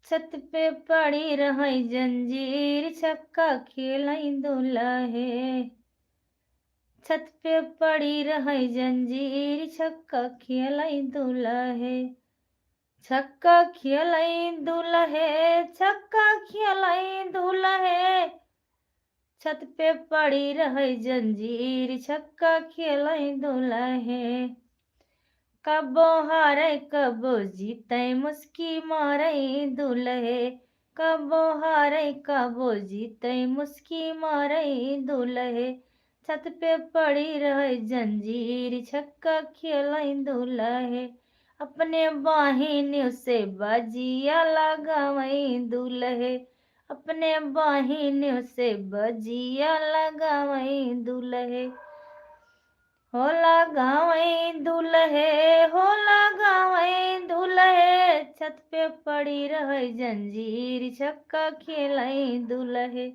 छत पे पड़ी रही जंजीर, छक्का खेलई दुलहे। छत पे पड़ी रही जंजीर, छक्का खेलई दुलहे। छक्का खेलई दुलहे, छक्का खेलई दुलहे। छत पे पड़ी रही जंजीर, छक्का खेलई दुलहे। कबो हारे कबो जीते, मुस्की मारे दुलहे। कबो हारे कबो जीते, मुस्की मारे दुलहे। छत पे पड़ी रहे जंजीर, छक्का खेलई दुलहे। अपने बाहिनी से बजिया लगावई दुलहे। अपने बाहिनी से बजिया लगावई दुलहे। होला गावई दुलहे, होला गावई दुलहे। छत पे पड़ी रहे जंजीर, छक्का खेलई दुलहे।